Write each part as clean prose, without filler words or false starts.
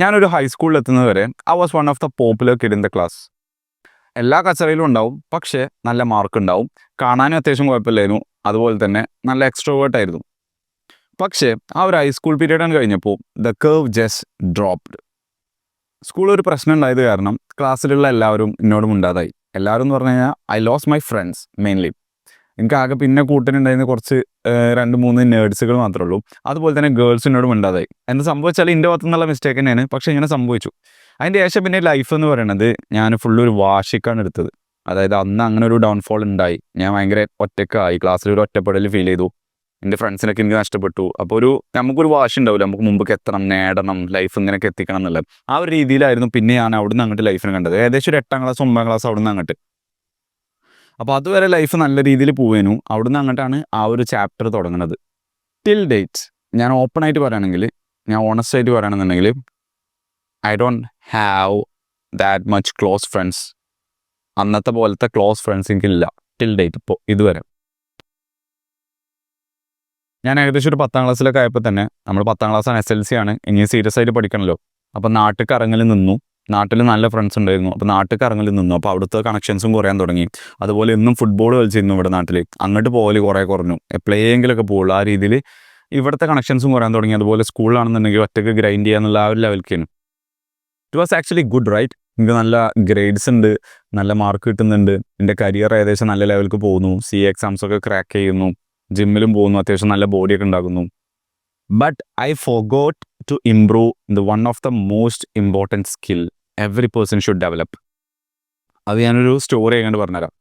ഞാനൊരു ഹൈസ്കൂളിൽ എത്തുന്നത് വരെ I was one of the popular kid in the class. എല്ലാ കച്ചറയിലും ഉണ്ടാവും, പക്ഷേ നല്ല മാർക്ക് ഉണ്ടാവും. കാണാനും അത്യാവശ്യം കുഴപ്പമില്ലായിരുന്നു. അതുപോലെ തന്നെ നല്ല എക്സ്ട്രോവേർട്ട് ആയിരുന്നു. പക്ഷേ ആ ഒരു ഹൈസ്കൂൾ പീരീഡ് കഴിഞ്ഞപ്പോൾ ദ കർവ് ജസ്റ്റ് ഡ്രോപ്ഡ്. സ്കൂളിൽ ഒരു പ്രശ്നം ഉണ്ടായത് കാരണം ക്ലാസ്സിലുള്ള എല്ലാവരും എന്നോട് മിണ്ടാതായി. എല്ലാവരും എന്ന് പറഞ്ഞു കഴിഞ്ഞാൽ I lose my friends mainly. എനിക്ക് ആകെ പിന്നെ കൂട്ടിനുണ്ടായിരുന്ന കുറച്ച് 2-3 നേഴ്സുകൾ മാത്രമേ ഉള്ളൂ. അതുപോലെ തന്നെ ഗേൾസിനോട് മിണ്ടാതായി. എന്ത് സംഭവിച്ചാൽ എൻ്റെ ഭാഗത്തു നിന്നുള്ള മിസ്റ്റേക്ക് തന്നെയാണ്, പക്ഷേ ഇങ്ങനെ സംഭവിച്ചു. അതിൻ്റെ ശേഷം പിന്നെ ലൈഫ് എന്ന് പറയുന്നത് ഞാൻ ഫുള്ളൊരു വാശിക്കാണ് എടുത്തത്. അതായത് അന്ന് അങ്ങനെ ഒരു ഡൗൺഫോൾ ഉണ്ടായി. ഞാൻ ഭയങ്കര ഒറ്റക്കായി, ക്ലാസ്സിലൊരു ഒറ്റപ്പെടൽ ഫീൽ ചെയ്തു. എൻ്റെ ഫ്രണ്ട്സിനൊക്കെ എനിക്ക് നഷ്ടപ്പെട്ടു. അപ്പോൾ നമുക്കൊരു വാശി ഉണ്ടാവില്ല, നമുക്ക് മുമ്പൊക്കെ എത്തണം, നേടണം, ലൈഫ് ഇങ്ങനെയൊക്കെ എത്തിക്കണം എന്നുള്ളത്. ആ ഒരു രീതിയിലായിരുന്നു പിന്നെ ഞാൻ അവിടുന്ന് അങ്ങോട്ട് ലൈഫിനെ കണ്ടത്. ഏകദേശം ഒരു 8ാം ക്ലാസ് 9ാം ക്ലാസ് അവിടുന്ന് അങ്ങോട്ട്. അപ്പോൾ അതുവരെ ലൈഫ് നല്ല രീതിയിൽ പോവേനു. അവിടുന്ന് അങ്ങോട്ടാണ് ആ ഒരു ചാപ്റ്റർ തുടങ്ങുന്നത്. ടിൽ ഡേറ്റ് ഞാൻ ഓപ്പൺ ആയിട്ട് പറയുകയാണെങ്കിൽ, ഞാൻ ഓണസ്റ്റ് ആയിട്ട് പറയുകയാണെന്നുണ്ടെങ്കിൽ, I don't have that much close friends. അന്നത്തെ പോലത്തെ ക്ലോസ് ഫ്രണ്ട്സ് എനിക്കില്ല ടിൽ ഡേറ്റ്. ഇപ്പോൾ ഇതുവരെ ഞാൻ ഏകദേശം ഒരു 10ാം ക്ലാസ്സിലൊക്കെ ആയപ്പോൾ തന്നെ, നമ്മൾ 10ാം ക്ലാസ്സാണ്, SLC ആണ്, ഇനി സീരിയസ് ആയിട്ട് പഠിക്കണമല്ലോ. അപ്പോൾ നാട്ടിൽ ഇറങ്ങൽ നിന്നു. നാട്ടിൽ നല്ല ഫ്രണ്ട്സ് ഉണ്ടായിരുന്നു. അപ്പോൾ നാട്ടിൽ ഇറങ്ങൽ നിന്നു. അപ്പോൾ അവിടുത്തെ കണക്ഷൻസും കുറയാൻ തുടങ്ങി. അതുപോലെ എന്നും ഫുട്ബോൾ കളിച്ചിരുന്നു ഇവിടെ നാട്ടിൽ. അങ്ങോട്ട് പോകൽ കുറേ കുറഞ്ഞു. എപ്പോഴെങ്കിലൊക്കെ പോകുള്ളൂ. ആ രീതിയിൽ ഇവിടുത്തെ കണക്ഷൻസും കുറയാൻ തുടങ്ങി. അതുപോലെ സ്കൂളിലാണെന്നുണ്ടെങ്കിൽ ഒറ്റയ്ക്ക് ഗ്രൈൻഡ് ചെയ്യാന്നുള്ള ആ ഒരു ലെവലിലേക്കാണ്. It was actually good, right? എനിക്ക് നല്ല ഗ്രേഡ്സ് ഉണ്ട്, നല്ല മാർക്ക് കിട്ടുന്നുണ്ട്, എൻ്റെ കരിയർ ഏകദേശം നല്ല ലെവലിലേക്ക് പോകുന്നു, CA എക്സാംസൊക്കെ ക്രാക്ക് ചെയ്യുന്നു, ജിമ്മിലും പോകുന്നു, അത്യാവശ്യം നല്ല ബോഡിയൊക്കെ ഉണ്ടാകുന്നു. But I forgot to improve the one of the most important skill every person should develop. അത് ഞാനൊരു സ്റ്റോറി ആയിക്കൊണ്ട് പറഞ്ഞുതരാം.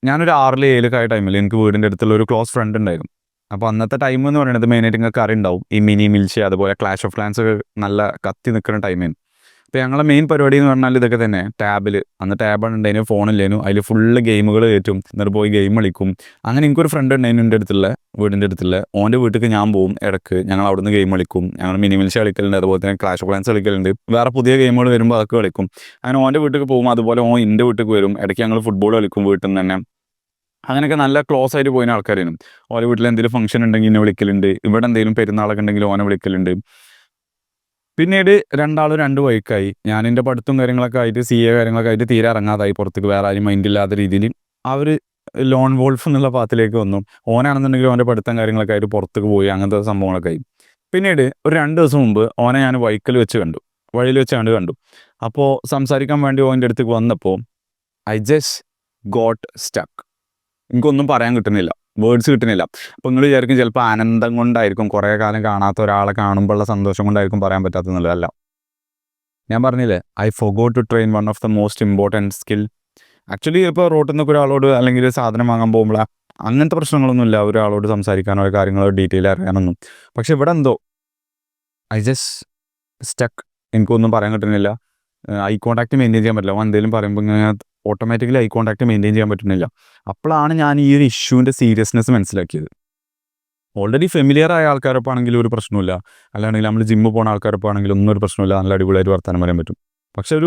ഞാനൊരു 6 7 ആയ ടൈമിൽ എനിക്ക് വീടിൻ്റെ അടുത്തുള്ള ഒരു ക്ലോസ് ഫ്രണ്ട് ഉണ്ടായിരുന്നു. അപ്പോൾ അന്നത്തെ ടൈം എന്ന് പറയുന്നത് മെയിനായിട്ട് നിങ്ങൾക്ക് അറിയുണ്ടാവും, ഈ മിനി മിൽഷ്യ അതുപോലെ ക്ലാഷ് ഓഫ് ക്ലാൻസ് ഒക്കെ നല്ല കത്തി നിൽക്കുന്ന ടൈമായിരുന്നു. അപ്പോൾ ഞങ്ങളെ മെയിൻ പരിപാടി എന്ന് പറഞ്ഞാൽ ഇതൊക്കെ തന്നെ. ടാബിൽ അന്ന് ടാബാണ് ഉണ്ടായിരുന്നു, ഫോണില്ലേനു. അതിൽ ഫുള്ള് ഗെയിമുകൾ കയറ്റും, എന്നിട്ട് പോയി ഗെയിം കളിക്കും. അങ്ങനെ എനിക്കൊരു ഫ്രണ്ട് ഉണ്ടായിരുന്നു എൻ്റെ അടുത്തുള്ള, വീടിൻ്റെ അടുത്തുള്ള. ഓൻ്റെ വീട്ടിലേക്ക് ഞാൻ പോകും ഇടയ്ക്ക്. ഞങ്ങൾ അവിടുന്ന് ഗെയിം കളിക്കും. ഞങ്ങൾ മിനി മിൽഷ്യ കളിക്കലുണ്ട്, അതുപോലെ തന്നെ ക്ലാഷ് ഓഫ് ക്ലാൻസ് കളിക്കലുണ്ട്. വേറെ പുതിയ ഗെയിമുകൾ വരുമ്പോൾ അതൊക്കെ കളിക്കും. അങ്ങനെ ഓൻ്റെ വീട്ടിലേക്ക് പോകും, അതുപോലെ ഓൻ എൻ്റെ വീട്ടിലേക്ക് വരും. ഇടയ്ക്ക് ഞങ്ങൾ ഫുട്ബോൾ കളിക്കും വീട്ടിൽ നിന്ന് തന്നെ. അങ്ങനെയൊക്കെ നല്ല ക്ലോസ് ആയിട്ട് പോയിന് ആൾക്കാരായിരുന്നു. ഓരോ വീട്ടിൽ എന്തെങ്കിലും ഫംഗ്ഷൻ ഉണ്ടെങ്കിൽ എന്നെ വിളിക്കലുണ്ട്. ഇവിടെ എന്തെങ്കിലും പെരുന്നാളൊക്കെ ഉണ്ടെങ്കിൽ ഓനെ വിളിക്കലുണ്ട്. പിന്നീട് രണ്ടാളും 2 വഴിക്കായി. ഞാൻ എൻ്റെ പഠിത്തവും കാര്യങ്ങളൊക്കെ ആയിട്ട്, CA കാര്യങ്ങളൊക്കെ ആയിട്ട് തീരെ ഇറങ്ങാതായി പുറത്തേക്ക്. വേറെ ആരും മൈൻഡില്ലാത്ത രീതിയിൽ ആ ഒരു ലോൺ വോൾഫ് എന്നുള്ള പാത്തിലേക്ക് വന്നു. ഓനാണെന്നുണ്ടെങ്കിൽ ഓൻ്റെ പഠിത്തം കാര്യങ്ങളൊക്കെ ആയിട്ട് പുറത്തേക്ക് പോയി, അങ്ങനത്തെ സംഭവങ്ങളൊക്കെ ആയി. പിന്നീട് ഒരു 2 ദിവസം മുമ്പ് ഓനെ ഞാൻ വഴിയിൽ വെച്ച് കണ്ടു. അപ്പോൾ സംസാരിക്കാൻ വേണ്ടി ഓൻ്റെ അടുത്തേക്ക് വന്നപ്പോൾ ഐ ജസ്റ്റ് ഗോട്ട് സ്റ്റക്ക്. എനിക്കൊന്നും പറയാൻ കിട്ടുന്നില്ല, വേർഡ്സ് കിട്ടുന്നില്ല. അപ്പോൾ നിങ്ങൾ വിചാരിക്കും ചിലപ്പോൾ ആനന്ദം കൊണ്ടായിരിക്കും, കുറേ കാലം കാണാത്ത ഒരാളെ കാണുമ്പോഴുള്ള സന്തോഷം കൊണ്ടായിരിക്കും പറയാൻ പറ്റാത്തതെന്നുള്ളതല്ല. ഞാൻ പറഞ്ഞില്ലേ, I forgot to train one of the most important skill. Actually ഇപ്പോൾ റോട്ടിൽ നിന്നൊക്കെ ഒരാളോട് അല്ലെങ്കിൽ സാധനം വാങ്ങാൻ പോകുമ്പോൾ അങ്ങനത്തെ പ്രശ്നങ്ങളൊന്നുമില്ല, ഒരാളോട് സംസാരിക്കാനോ കാര്യങ്ങളോ ഡീറ്റെയിൽ അറിയാനൊന്നും. പക്ഷെ ഇവിടെ എന്തോ ഐ ജസ്റ്റ് സ്റ്റക്ക്. എനിക്കൊന്നും പറയാൻ കിട്ടുന്നില്ല. ഐ കോൺടാക്റ്റ് മെയിൻറ്റെയിൻ ചെയ്യാൻ പറ്റില്ല. എന്തെങ്കിലും പറയുമ്പോൾ ഇങ്ങനെ ഓട്ടോമാറ്റിക്കലി ഐ കോൺടാക്റ്റ് മെയിൻറ്റെയിൻ ചെയ്യാൻ പറ്റുന്നില്ല. അപ്പോഴാണ് ഞാൻ ഈ ഒരു ഇഷ്യൂവിൻ്റെ സീരിയസ്നെസ് മനസ്സിലാക്കിയത്. ഓൾറെഡി ഫെമിലിയർ ആയ ആൾക്കാരൊപ്പം ആണെങ്കിലും ഒരു പ്രശ്നമില്ല, അല്ലാണെങ്കിൽ നമ്മൾ ജിമ്മിൽ പോകുന്ന ആൾക്കാരൊപ്പം ആണെങ്കിലും ഒന്നും ഒരു പ്രശ്നമില്ല, നല്ല അടിപൊളിയായിട്ട് വർത്താനം പറയാൻ പറ്റും. പക്ഷെ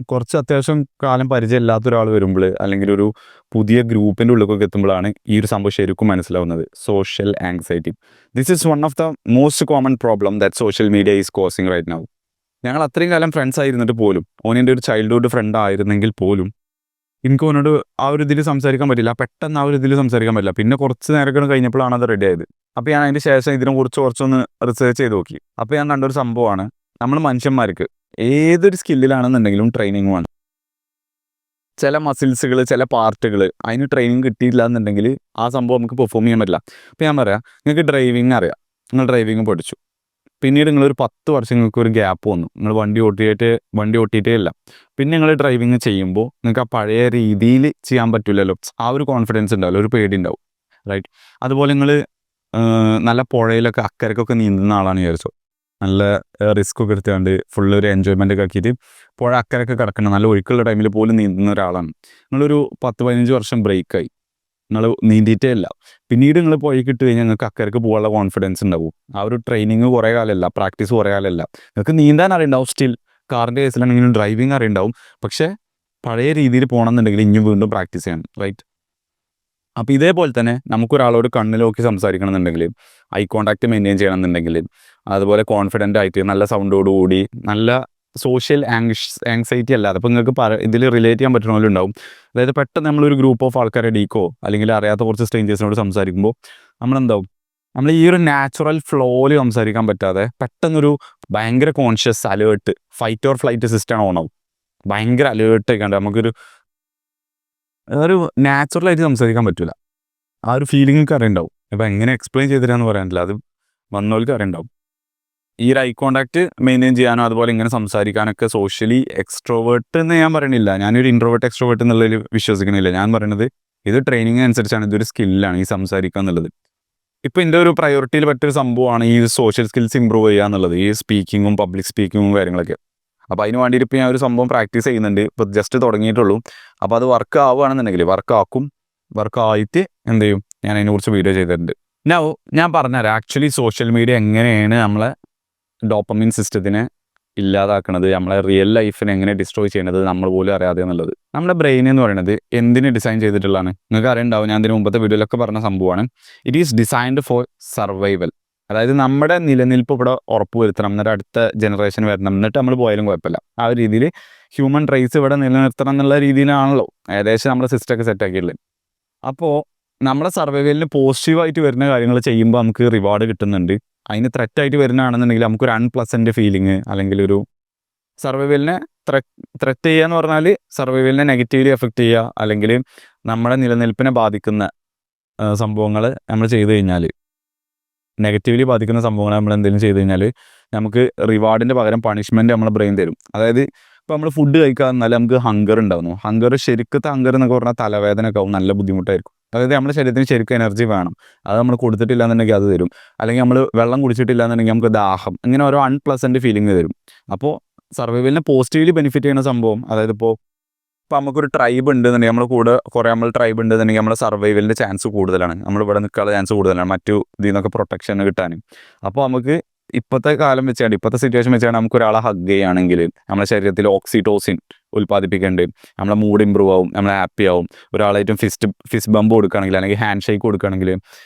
കുറച്ച് അത്യാവശ്യം കാലം പരിചയമില്ലാത്ത ഒരാൾ വരുമ്പോൾ, അല്ലെങ്കിൽ ഒരു പുതിയ ഗ്രൂപ്പിൻ്റെ ഉള്ളിലൊക്കെ എത്തുമ്പോഴാണ് ഈ ഒരു സംഭവം ശരിക്കും മനസ്സിലാവുന്നത്. Social anxiety. This is one of the most common problem that social media is causing right now. ഞങ്ങൾ അത്രയും കാലം ഫ്രണ്ട്സ് ആയിരുന്നിട്ട് പോലും, ഓനെൻ്റെ ഒരു ചൈൽഡ്ഹുഡ് ഫ്രണ്ട് ആയിരുന്നെങ്കിൽ പോലും എനിക്ക് ഓനോട് ആ ഒരു ഇതിൽ സംസാരിക്കാൻ പറ്റില്ല. പെട്ടെന്ന് ആ ഒരു ഇതിൽ സംസാരിക്കാൻ പറ്റില്ല. പിന്നെ കുറച്ച് നേരം കഴിഞ്ഞപ്പോഴാണ് അത് റെഡി ആയത്. അപ്പോൾ ഞാൻ അതിന് ശേഷം ഇതിനെക്കുറിച്ച് കുറച്ചൊന്ന് റിസർച്ച് ചെയ്ത് നോക്കി. അപ്പോൾ ഞാൻ കണ്ടൊരു സംഭവമാണ്, നമ്മൾ മനുഷ്യന്മാർക്ക് ഏതൊരു സ്കില്ലിലാണെന്നുണ്ടെങ്കിലും ട്രെയിനിങ് വേണം. ചില മസിൽസുകൾ, ചില പാർട്ടുകൾ അതിന് ട്രെയിനിങ് കിട്ടിയില്ല എന്നുണ്ടെങ്കിൽ ആ സംഭവം നമുക്ക് പെർഫോം ചെയ്യാൻ പറ്റില്ല. അപ്പോൾ ഞാൻ പറയാം, നിങ്ങൾക്ക് ഡ്രൈവിങ് അറിയാം, നിങ്ങൾ ഡ്രൈവിങ് പഠിച്ചു. പിന്നീട് നിങ്ങളൊരു 10 വർഷം നിങ്ങൾക്ക് ഒരു ഗ്യാപ്പ് വന്നു, നിങ്ങൾ വണ്ടി ഓട്ടിയിട്ടേ ഇല്ല. പിന്നെ നിങ്ങൾ ഡ്രൈവിങ് ചെയ്യുമ്പോൾ നിങ്ങൾക്ക് ആ പഴയ രീതിയിൽ ചെയ്യാൻ പറ്റില്ലല്ലോ. ആ ഒരു കോൺഫിഡൻസ് ഉണ്ടാവില്ല, ഒരു പേടി ഉണ്ടാവും, റൈറ്റ്? അതുപോലെ നിങ്ങൾ നല്ല പുഴയിലൊക്കെ അക്കരക്കൊക്കെ നീന്തുന്ന ആളാണ് വിചാരിച്ചോ. നല്ല റിസ്ക് ഒക്കെ എടുത്തുകൊണ്ട് ഫുള്ള് ഒരു എൻജോയ്മെൻ്റ് ഒക്കെ ആക്കിയിട്ട് പുഴ അക്കരയൊക്കെ കിടക്കണം, നല്ല ഒഴുക്കുള്ള ടൈമിൽ പോലും നീന്തുന്ന ഒരാളാണ്. നിങ്ങളൊരു 10-15 വർഷം ബ്രേക്കായി, നിങ്ങൾ നീന്തിയിട്ടേ ഇല്ല. പിന്നീട് നിങ്ങൾ പുഴയ്ക്ക് ഇട്ട് കഴിഞ്ഞാൽ നിങ്ങൾക്ക് അക്കരക്ക് പോകാനുള്ള കോൺഫിഡൻസ് ഉണ്ടാവും. ആ ഒരു ട്രെയിനിങ് കുറേ കാലമല്ല, പ്രാക്ടീസ് കുറേ കാലമല്ല. നിങ്ങൾക്ക് നീന്താൻ അറിയുണ്ടാവും, സ്റ്റിൽ കാറിൻ്റെ കേസിലാണെങ്കിലും ഡ്രൈവിങ് അറിയുണ്ടാവും. പക്ഷേ പഴയ രീതിയിൽ പോകണമെന്നുണ്ടെങ്കിൽ ഇനിയും വീണ്ടും പ്രാക്ടീസ് ചെയ്യണം, റൈറ്റ്? അപ്പോൾ ഇതേപോലെ തന്നെ നമുക്കൊരാളോട് കണ്ണിൽ നോക്കി സംസാരിക്കണം എന്നുണ്ടെങ്കിൽ, ഐ കോൺടാക്റ്റ് മെയിൻറ്റെയിൻ ചെയ്യണം എന്നുണ്ടെങ്കിൽ, അതുപോലെ കോൺഫിഡൻ്റ് ആയിട്ട് നല്ല സൗണ്ടോടുകൂടി നല്ല സോഷ്യൽ ആങ്സൈറ്റി അല്ലാതെ അപ്പോൾ നിങ്ങൾക്ക് ഇതിൽ റിലേറ്റ് ചെയ്യാൻ പറ്റുന്നവരുണ്ടാവും. അതായത് പെട്ടെന്ന് നമ്മളൊരു ഗ്രൂപ്പ് ഓഫ് ആൾക്കാരെ ഡീക്കോ അല്ലെങ്കിൽ അറിയാത്ത കുറച്ച് സ്ട്രേഞ്ചേഴ്സിനോട് സംസാരിക്കുമ്പോൾ നമ്മളെന്താവും, നമ്മൾ ഈ ഒരു നാച്ചുറൽ ഫ്ലോയിൽ സംസാരിക്കാൻ പറ്റാതെ പെട്ടെന്നൊരു ഭയങ്കര conscious alert fight or flight system ഓണാവും. ഭയങ്കര അലേർട്ടൊക്കെ ഉണ്ട്, നമുക്കൊരു നാച്ചുറലായിട്ട് സംസാരിക്കാൻ പറ്റില്ല. ആ ഒരു ഫീലിംഗ് അറിയുണ്ടാവും. അപ്പോൾ എങ്ങനെ എക്സ്പ്ലെയിൻ ചെയ്തിട്ടാന്ന് പറയാനില്ല, അത് വന്നവർക്ക് അറിയുണ്ടാവും. ഈ ഒരു ഐ കോണ്ടാക്ട് മെയിൻറ്റെയിൻ ചെയ്യാനോ അതുപോലെ ഇങ്ങനെ സംസാരിക്കാനൊക്കെ സോഷ്യലി എക്സ്ട്രോവേർട്ട് എന്ന് ഞാൻ പറയണില്ല, ഞാനൊരു ഇൻട്രോവേർട്ട് എക്സ്ട്രോവേർട്ട് എന്നുള്ളതിൽ വിശ്വസിക്കണില്ല. ഞാൻ പറയുന്നത് ഇത് ട്രെയിനിങ് അനുസരിച്ചാണ്, ഇതൊരു സ്കില്ലാണ് ഈ സംസാരിക്കുക എന്നുള്ളത്. ഇപ്പോൾ എൻ്റെ ഒരു പ്രയോറിറ്റിയിൽ പറ്റിയൊരു സംഭവമാണ് ഈ സോഷ്യൽ സ്കിൽസ് ഇമ്പ്രൂവ് ചെയ്യുക എന്നുള്ളത്, ഈ സ്പീക്കിങ്ങും പബ്ലിക് സ്പീക്കിങ്ങും കാര്യങ്ങളൊക്കെ. അപ്പോൾ അതിന് വേണ്ടിയിട്ട് ഇപ്പോൾ ഞാൻ ഒരു സംഭവം പ്രാക്ടീസ് ചെയ്യുന്നുണ്ട്, ഇപ്പോൾ ജസ്റ്റ് തുടങ്ങിയിട്ടുള്ളൂ. അപ്പോൾ അത് വർക്ക് ആവുകയാണെന്നുണ്ടെങ്കിൽ വർക്ക് ആയിട്ട് എന്ത് ചെയ്യും, ഞാൻ അതിനെക്കുറിച്ച് വീഡിയോ ചെയ്തിട്ടുണ്ട്. ഞാൻ പറഞ്ഞുതരാം ആക്ച്വലി സോഷ്യൽ മീഡിയ എങ്ങനെയാണ് നമ്മളെ ഡോപ്പമിൻ സിസ്റ്റത്തിനെ ഇല്ലാതാക്കുന്നത്, നമ്മളെ റിയൽ ലൈഫിനെ എങ്ങനെ ഡിസ്ട്രോയ് ചെയ്യുന്നത് നമ്മൾ പോലും അറിയാതെ എന്നുള്ളത്. നമ്മുടെ ബ്രെയിൻ എന്ന് പറയുന്നത് എന്തിന് ഡിസൈൻ ചെയ്തിട്ടുള്ളതാണ് നിങ്ങൾക്ക് അറിയുണ്ടാവും. ഞാൻ ഇതിന് മുമ്പത്തെ വീഡിയോയിലൊക്കെ പറഞ്ഞ സംഭവമാണ്. It is designed for survival. അതായത് നമ്മുടെ നിലനിൽപ്പ് ഇവിടെ ഉറപ്പുവരുത്തണം, എന്നിട്ട് അടുത്ത ജനറേഷൻ വരണം, എന്നിട്ട് നമ്മൾ പോയാലും കുഴപ്പമില്ല. ആ ഒരു രീതിയിൽ ഹ്യൂമൻ റേസ് ഇവിടെ നിലനിർത്തണം എന്നുള്ള രീതിയിലാണല്ലോ ഏകദേശം നമ്മുടെ സിസ്റ്റമൊക്കെ സെറ്റാക്കിയിട്ടുള്ളത്. അപ്പോൾ നമ്മുടെ സർവൈവലിന് പോസിറ്റീവായിട്ട് വരുന്ന കാര്യങ്ങൾ ചെയ്യുമ്പോൾ നമുക്ക് റിവാർഡ് കിട്ടുന്നുണ്ട്. അതിന് ത്രെറ്റായിട്ട് വരുന്നതാണെന്നുണ്ടെങ്കിൽ നമുക്കൊരു അൺപ്ലസൻറ്റ് ഫീലിംഗ്, അല്ലെങ്കിൽ ഒരു സർവൈവലിനെ ത്രെറ്റ് ചെയ്യുക എന്ന് പറഞ്ഞാൽ സർവൈവലിനെ നെഗറ്റീവ്ലി എഫക്റ്റ് ചെയ്യുക, അല്ലെങ്കിൽ നമ്മുടെ നിലനിൽപ്പിനെ ബാധിക്കുന്ന സംഭവങ്ങൾ നമ്മൾ ചെയ്തു കഴിഞ്ഞാൽ, നെഗറ്റീവ്ലി ബാധിക്കുന്ന സംഭവങ്ങൾ നമ്മൾ എന്തെങ്കിലും ചെയ്തു കഴിഞ്ഞാൽ നമുക്ക് റിവാർഡിൻ്റെ പകരം പണിഷ്മെൻറ്റ് നമ്മളെ ബ്രെയിൻ തരും. അതായത് ഇപ്പോൾ നമ്മൾ ഫുഡ് കഴിക്കാൻ എന്നാൽ നമുക്ക് ഹങ്കർ ഉണ്ടാവുന്നു. ശരിക്കത്തെ ഹങ്കർ എന്നൊക്കെ പറഞ്ഞാൽ തലവേദന ഒക്കെ ആവും, നല്ല ബുദ്ധിമുട്ടായിരിക്കും. അതായത് നമ്മുടെ ശരീരത്തിന് ശരിക്കും എനർജി വേണം, അത് നമ്മൾ കൊടുത്തിട്ടില്ല എന്നുണ്ടെങ്കിൽ അത് തരും. അല്ലെങ്കിൽ നമ്മൾ വെള്ളം കുടിച്ചിട്ടില്ല എന്നുണ്ടെങ്കിൽ നമുക്ക് ദാഹം, ഇങ്ങനെ ഓരോ അൺപ്ലസൻറ്റ് ഫീലിംഗ് തരും. അപ്പോൾ സർവൈവലിനെ പോസിറ്റീവ്ലി ബെനിഫിറ്റ് ചെയ്യുന്ന സംഭവം, അതായത് ഇപ്പോൾ നമുക്കൊരു ട്രൈബ് ഉണ്ടെന്നുണ്ടെങ്കിൽ നമ്മുടെ കൂടെ കുറേ ട്രൈബ് ഉണ്ടെന്നുണ്ടെങ്കിൽ നമ്മുടെ സർവൈവലിൻ്റെ ചാൻസ് കൂടുതലാണ്, നമ്മളിവിടെ നിൽക്കാനുള്ള ചാൻസ് കൂടുതലാണ് മറ്റു ഇതിൽ നിന്നൊക്കെ പ്രൊട്ടക്ഷൻ കിട്ടാനും. അപ്പോൾ നമുക്ക് ഇപ്പോഴത്തെ കാലം വെച്ചാണ്, ഇപ്പോഴത്തെ സിറ്റുവേഷൻ വെച്ചാണ്, നമുക്ക് ഒരാളെ ഹഗ് ചെയ്യുകയാണെങ്കിൽ നമ്മുടെ ശരീരത്തിൽ ഓക്സിറ്റോസിൻ ഉൽപ്പാദിപ്പിക്കേണ്ടത്, നമ്മളെ മൂഡ് ഇമ്പ്രൂവ് ആവും, നമ്മൾ ഹാപ്പി ആവും. ഒരാളായിട്ടും ഫിസ്റ്റ് ബമ്പ് കൊടുക്കുകയാണെങ്കിൽ അല്ലെങ്കിൽ ഹാൻഡ് ഷേക്ക് കൊടുക്കുകയാണെങ്കിൽ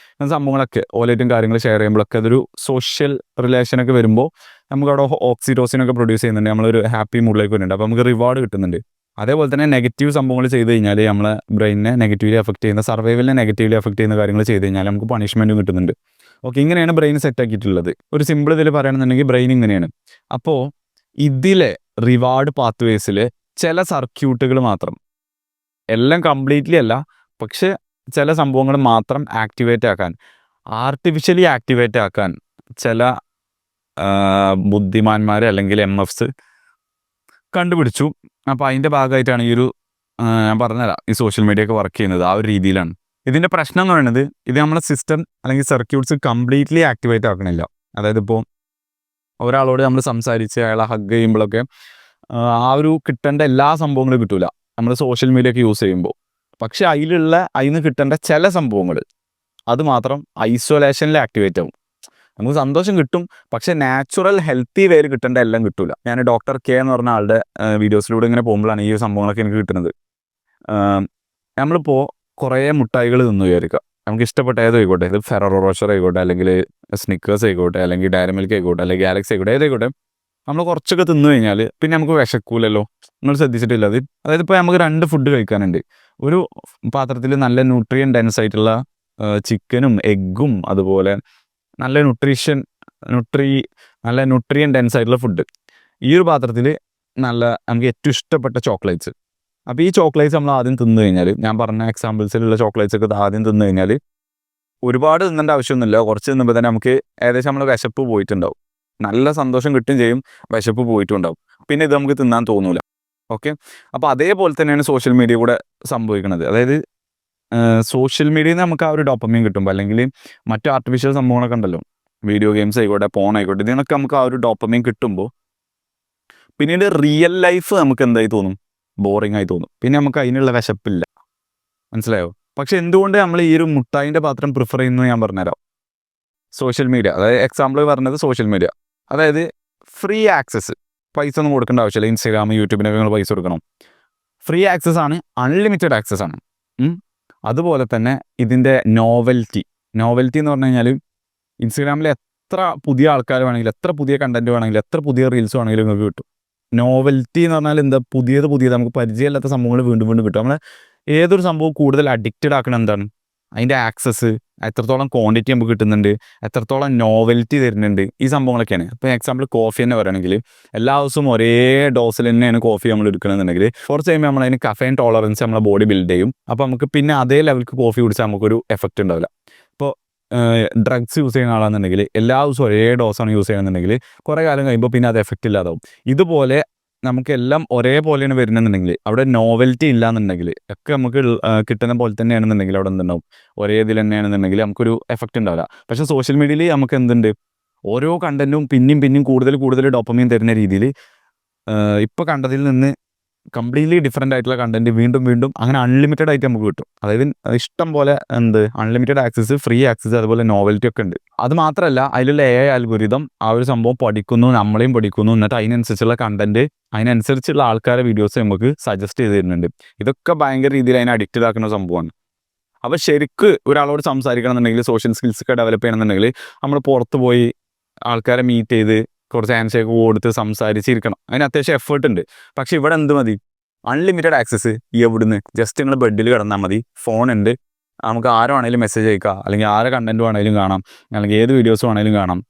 സംഭവങ്ങളൊക്കെ ഓലായിട്ടും കാര്യങ്ങൾ ഷെയർ ചെയ്യുമ്പോഴൊക്കെ അതൊരു സോഷ്യൽ റിലേഷനൊക്കെ വരുമ്പോൾ നമുക്ക് അവിടെ ഓക്സിറ്റോസിനൊക്കെ പ്രൊഡ്യൂസ് ചെയ്യുന്നുണ്ട്, നമ്മളൊരു ഹാപ്പി മൂഡിലേക്ക് വരുന്നുണ്ട്. അപ്പോൾ നമുക്ക് റിവാർഡ് കിട്ടുന്നുണ്ട്. അതേപോലെ തന്നെ നെഗറ്റീവ് സംഭവങ്ങൾ ചെയ്ത് കഴിഞ്ഞാൽ നമ്മളെ ബ്രെയിനിനെ നെഗറ്റീവ്ലി എഫക്റ്റ് ചെയ്യുന്ന, സർവൈവലിനെ നെഗറ്റീവ്ലി എഫക്റ്റ് ചെയ്യുന്ന കാര്യങ്ങൾ ചെയ്ത് കഴിഞ്ഞാൽ നമുക്ക് പണിഷ്മെൻറ്റും കിട്ടുന്നുണ്ട്. ഓക്കെ, ഇങ്ങനെയാണ് ബ്രെയിൻ സെറ്റാക്കിയിട്ടുള്ളത്. ഒരു സിമ്പിൾ ഇതിൽ പറയുകയാണെന്നുണ്ടെങ്കിൽ ബ്രെയിൻ ഇങ്ങനെയാണ്. അപ്പോൾ ഇതിലെ റിവാർഡ് പാത്വേസിൽ ചില സർക്യൂട്ടുകൾ മാത്രം, എല്ലാം കംപ്ലീറ്റ്ലി അല്ല, പക്ഷെ ചില സംഭവങ്ങൾ മാത്രം ആക്ടിവേറ്റ് ആക്കാൻ, ആർട്ടിഫിഷ്യലി ആക്ടിവേറ്റ് ആക്കാൻ ചില ബുദ്ധിമാന്മാർ അല്ലെങ്കിൽ MFs കണ്ടുപിടിച്ചു. അപ്പോൾ അതിൻ്റെ ഭാഗമായിട്ടാണ് ഈ ഒരു ഞാൻ പറഞ്ഞുതരാം, ഈ സോഷ്യൽ മീഡിയ ഒക്കെ വർക്ക് ചെയ്യുന്നത് ആ ഒരു രീതിയിലാണ്. ഇതിൻ്റെ പ്രശ്നം എന്ന് പറയുന്നത് ഇത് നമ്മളെ സിസ്റ്റം അല്ലെങ്കിൽ സർക്യൂട്ട്സ് കംപ്ലീറ്റ്ലി ആക്ടിവേറ്റ് ആക്കണില്ല. അതായത് ഇപ്പോൾ ഒരാളോട് നമ്മൾ സംസാരിച്ച് അയാളെ ഹഗ് ചെയ്യുമ്പോഴൊക്കെ ആ ഒരു കിട്ടേണ്ട എല്ലാ സംഭവങ്ങളും കിട്ടില്ല നമ്മൾ സോഷ്യൽ മീഡിയ ഒക്കെ യൂസ് ചെയ്യുമ്പോൾ. പക്ഷെ അതിന് കിട്ടേണ്ട ചില സംഭവങ്ങൾ അത് മാത്രം ഐസൊലേഷനിൽ ആക്ടിവേറ്റ് ആവും. നമുക്ക് സന്തോഷം കിട്ടും, പക്ഷെ നാച്ചുറൽ ഹെൽത്തി വേയിൽ കിട്ടേണ്ട എല്ലാം കിട്ടില്ല. ഞാൻ ഡോക്ടർ കെ എന്ന് പറഞ്ഞ ആളുടെ വീഡിയോസിലൂടെ ഇങ്ങനെ പോകുമ്പോഴാണ് ഈ സംഭവങ്ങളൊക്കെ എനിക്ക് കിട്ടുന്നത്. നമ്മളിപ്പോൾ കുറേ മുട്ടായികൾ തിന്നു വിചാരിക്കുക, നമുക്ക് ഇഷ്ടപ്പെട്ട ഏതായിക്കോട്ടെ, ഇത് ഫെററോ റോഷർ ആയിക്കോട്ടെ, അല്ലെങ്കിൽ സ്നിക്കേഴ്സ് ആയിക്കോട്ടെ, അല്ലെങ്കിൽ ഡയറി മിൽക്ക് ആയിക്കോട്ടെ, അല്ലെങ്കിൽ ഗാലക്സി ആയിക്കോട്ടെ, ഏതായിക്കോട്ടെ, നമ്മൾ കുറച്ചൊക്കെ തിന്നു കഴിഞ്ഞാൽ പിന്നെ നമുക്ക് വിശക്കൂലല്ലോ. നിങ്ങൾ ശ്രദ്ധിച്ചിട്ടില്ല അത്? അതായത് ഇപ്പോൾ നമുക്ക് 2 ഫുഡ് കഴിക്കാനുണ്ട്. ഒരു പാത്രത്തിൽ നല്ല ന്യൂട്രിയൻ ഡെൻസ് ആയിട്ടുള്ള ചിക്കനും എഗ്ഗും അതുപോലെ നല്ല ന്യൂട്രിയൻ ഡെൻസ് ആയിട്ടുള്ള ഫുഡ്. ഈ ഒരു പാത്രത്തിൽ നമുക്ക് ഏറ്റവും ഇഷ്ടപ്പെട്ട ചോക്ലേറ്റ്സ്. അപ്പോൾ ഈ ചോക്ലേറ്റ്സ് നമ്മൾ ആദ്യം തിന്നു കഴിഞ്ഞാൽ, ഞാൻ പറഞ്ഞ എക്സാമ്പിൾസിലുള്ള ചോക്ലേറ്റ്സ് ഒക്കെ ആദ്യം തിന്നു കഴിഞ്ഞാൽ ഒരുപാട് തിന്നേണ്ട ആവശ്യമൊന്നുമില്ല. കുറച്ച് തിന്നുമ്പോൾ തന്നെ നമുക്ക് ഏകദേശം നമ്മൾ വിശപ്പ് പോയിട്ടുണ്ടാവും, നല്ല സന്തോഷം കിട്ടുകയും ചെയ്യും, വിശപ്പ് പോയിട്ടുണ്ടാവും. പിന്നെ ഇത് നമുക്ക് തിന്നാൻ തോന്നൂല. ഓക്കെ, അപ്പോൾ അതേപോലെ തന്നെയാണ് സോഷ്യൽ മീഡിയ കൂടെ സംഭവിക്കുന്നത്. അതായത് സോഷ്യൽ മീഡിയയിൽ നിന്ന് നമുക്ക് ആ ഒരു ഡോപ്പമീൻ കിട്ടുമ്പോൾ, അല്ലെങ്കിൽ മറ്റു ആർട്ടിഫിഷ്യൽ സംഭവങ്ങളൊക്കെ ഉണ്ടല്ലോ, വീഡിയോ ഗെയിംസ് ആയിക്കോട്ടെ, ഫോൺ ആയിക്കോട്ടെ, ഇതിനൊക്കെ നമുക്ക് ആ ഒരു ഡോപ്പമീൻ കിട്ടുമ്പോൾ പിന്നീട് റിയൽ ലൈഫ് നമുക്ക് എന്തായി തോന്നും, ബോറിംഗ് ആയി തോന്നും. പിന്നെ നമുക്ക് അതിനുള്ള വിശപ്പില്ല. മനസ്സിലായോ? പക്ഷെ എന്തുകൊണ്ട് നമ്മൾ ഈ ഒരു മുട്ടായിൻ്റെ പാത്രം പ്രിഫർ ചെയ്യുന്നത് ഞാൻ പറഞ്ഞുതരാം. സോഷ്യൽ മീഡിയ, അതായത് എക്സാമ്പിൾ പറഞ്ഞത് സോഷ്യൽ മീഡിയ, അതായത് ഫ്രീ ആക്സസ്, പൈസ ഒന്നും കൊടുക്കേണ്ട ആവശ്യമില്ല. ഇൻസ്റ്റാഗ്രാം, യൂട്യൂബിനൊക്കെ നിങ്ങൾ പൈസ കൊടുക്കണം. ഫ്രീ ആക്സസ് ആണ്, അൺലിമിറ്റഡ് ആക്സസ് ആണ്. അതുപോലെ തന്നെ ഇതിൻ്റെ നോവൽറ്റി എന്ന് പറഞ്ഞു കഴിഞ്ഞാൽ ഇൻസ്റ്റാഗ്രാമിൽ എത്ര പുതിയ ആൾക്കാർ വേണമെങ്കിലും, എത്ര പുതിയ കണ്ടന്റ് വേണമെങ്കിലും, എത്ര പുതിയ റീൽസ് വേണമെങ്കിലും നിങ്ങൾക്ക് കിട്ടും. നോവൽറ്റി എന്ന് പറഞ്ഞാൽ എന്താ, പുതിയത് നമുക്ക് പരിചയമില്ലാത്ത സംഭവങ്ങൾ വീണ്ടും വീണ്ടും കിട്ടും. നമ്മൾ ഏതൊരു സംഭവം കൂടുതൽ അഡിക്റ്റഡ് ആക്കണം എന്താണ്, അതിൻ്റെ ആക്സസ്, എത്രത്തോളം ക്വാണ്ടിറ്റി നമുക്ക് കിട്ടുന്നുണ്ട്, എത്രത്തോളം നോവൽറ്റി തരുന്നുണ്ട്, ഈ സംഭവങ്ങളൊക്കെയാണ്. ഇപ്പോൾ എക്സാമ്പിൾ കോഫി തന്നെ പറയുകയാണെങ്കിൽ എല്ലാ ദിവസവും ഒരേ ഡോസിൽ തന്നെയാണ് കോഫി നമ്മൾ എടുക്കണമെന്നുണ്ടെങ്കിൽ കുറച്ച് കഴിയുമ്പോൾ നമ്മൾ അതിന് കഫൈൻ ടോളറൻസ് നമ്മളെ ബോഡി ബിൽഡ് ചെയ്യും. അപ്പോൾ നമുക്ക് പിന്നെ അതേ ലെവലിക്ക് കോഫി കുടിച്ചാൽ നമുക്കൊരു എഫക്റ്റ് ഉണ്ടാവില്ല. ഇപ്പോൾ ഡ്രഗ്സ് യൂസ് ചെയ്യുന്ന ആളാണെന്നുണ്ടെങ്കിൽ എല്ലാ ദിവസവും ഒരേ ഡോസാണ് യൂസ് ചെയ്യുന്നുണ്ടെങ്കിൽ കുറേ കാലം കഴിയുമ്പോൾ പിന്നെ അത് എഫക്റ്റ് ഇല്ലാതാവും. ഇതുപോലെ നമുക്കെല്ലാം ഒരേപോലെയാണ് വരുന്നതെന്നുണ്ടെങ്കിൽ, അവിടെ നോവൽറ്റി ഇല്ലാന്നുണ്ടെങ്കിൽ ഒക്കെ നമുക്ക് കിട്ടുന്ന പോലെ തന്നെയാണെന്നുണ്ടെങ്കിൽ അവിടെ എന്തുണ്ടാവും, ഒരേ ഇതിൽ തന്നെയാണെന്നുണ്ടെങ്കിൽ നമുക്കൊരു എഫക്റ്റ് ഉണ്ടാവില്ല. പക്ഷേ സോഷ്യൽ മീഡിയയിൽ നമുക്ക് എന്തുണ്ട്, ഓരോ കണ്ടന്റും പിന്നെയും കൂടുതൽ ഡോപ്പമീൻ തരുന്ന രീതിയിൽ ഇപ്പോൾ കണ്ടതിൽ നിന്ന് കംപ്ലീറ്റ്ലി ഡിഫറെൻ്റ് ആയിട്ടുള്ള കണ്ടന്റ് വീണ്ടും അങ്ങനെ അൺലിമിറ്റഡ് ആയിട്ട് നമുക്ക് കിട്ടും. അതായത് ഇഷ്ടം പോലെ അൺലിമിറ്റഡ് ആക്സസ്, ഫ്രീ ആക്സസ്, അതുപോലെ നോവൽറ്റി ഒക്കെ ഉണ്ട്. അത് മാത്രമല്ല അതിലുള്ള AI അൽഗോരിതം ആ ഒരു സംഭവം പഠിക്കുന്നു, നമ്മളെയും പഠിക്കുന്നു, എന്നിട്ട് അതിനനുസരിച്ചുള്ള കണ്ടന്റ്, അതിനനുസരിച്ചുള്ള ആൾക്കാരെ വീഡിയോസ് നമുക്ക് സജസ്റ്റ് ചെയ്ത് തരുന്നുണ്ട്. ഇതൊക്കെ ഭയങ്കര രീതിയിൽ അതിനെ അഡിക്റ്റഡ് ആക്കുന്ന സംഭവമാണ്. അപ്പോൾ ശരിക്ക് ഒരാളോട് സംസാരിക്കണം എന്നുണ്ടെങ്കിൽ, സോഷ്യൽ സ്കിൽസ് ഒക്കെ ഡെവലപ്പ് ചെയ്യണമെന്നുണ്ടെങ്കിൽ നമ്മൾ പുറത്ത് പോയി ആൾക്കാരെ മീറ്റ് ചെയ്ത് കുറച്ച് ഹാൻഡ് ഷേക്ക് കൊടുത്ത് സംസാരിച്ചിരിക്കണം. അതിന് അത്യാവശ്യം എഫേർട്ട് ഉണ്ട്. പക്ഷേ ഇവിടെ എന്ത് മതി, അൺലിമിറ്റഡ് ആക്സസ്. എവിടുന്ന് ജസ്റ്റ് നിങ്ങൾ ബെഡിൽ കിടന്നാൽ മതി, ഫോണുണ്ട്, നമുക്ക് ആരോ ആണെങ്കിലും മെസ്സേജ് അയക്കാം, അല്ലെങ്കിൽ ആരെ കണ്ടന്റ് വേണമെങ്കിലും കാണാം, അല്ലെങ്കിൽ ഏത് വീഡിയോസ് വേണമെങ്കിലും കാണാം.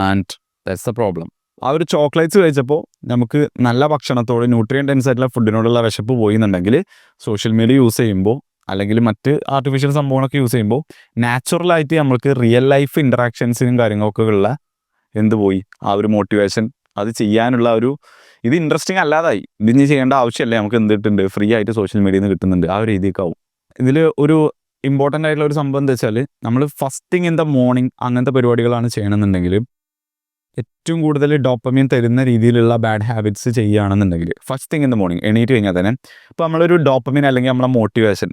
And that's the problem. ആ ഒരു ചോക്ലേറ്റ്സ് കഴിച്ചപ്പോൾ നമുക്ക് നല്ല ഭക്ഷണത്തോട് ന്യൂട്രിയൻ ഡെൻസ് ആയിട്ടുള്ള ഫുഡിനോടുള്ള വിശപ്പ് പോയിന്നുണ്ടെങ്കിൽ സോഷ്യൽ മീഡിയ യൂസ് ചെയ്യുമ്പോൾ അല്ലെങ്കിൽ മറ്റ് ആർട്ടിഫിഷ്യൽ സംഭവങ്ങളൊക്കെ യൂസ് ചെയ്യുമ്പോൾ നാച്ചുറലായിട്ട് നമുക്ക് റിയൽ ലൈഫ് ഇൻറ്ററാക്ഷൻസിനും കാര്യങ്ങളൊക്കെ ഉള്ള എന്ത് പോയി, ആ ഒരു മോട്ടിവേഷൻ, അത് ചെയ്യാനുള്ള ഒരു ഇത് ഇൻട്രസ്റ്റിംഗ് അല്ലാതായി. ഇതിന് ചെയ്യേണ്ട ആവശ്യമല്ലേ, നമുക്ക് എന്ത് കിട്ടുന്നുണ്ട്, ഫ്രീ ആയിട്ട് സോഷ്യൽ മീഡിയയിൽ നിന്ന് കിട്ടുന്നുണ്ട്. ആ ഒരു രീതിയൊക്കെ ആവും. ഇതിൽ ഒരു ഇമ്പോർട്ടൻ്റ് ആയിട്ടുള്ള ഒരു സംഭവം എന്താ വെച്ചാൽ, നമ്മൾ ഫസ്റ്റിംഗ് ഇൻ ദ മോർണിംഗ് അങ്ങനത്തെ പരിപാടികളാണ് ചെയ്യണമെന്നുണ്ടെങ്കിൽ, ഏറ്റവും കൂടുതൽ ഡോപ്പമീൻ തരുന്ന രീതിയിലുള്ള ബാഡ് ഹാബിറ്റ്സ് ചെയ്യുകയാണെന്നുണ്ടെങ്കിൽ first thing in the morning എണീറ്റ് കഴിഞ്ഞാൽ തന്നെ, ഇപ്പോൾ നമ്മളൊരു ഡോപ്പമീൻ അല്ലെങ്കിൽ നമ്മളെ മോട്ടിവേഷൻ,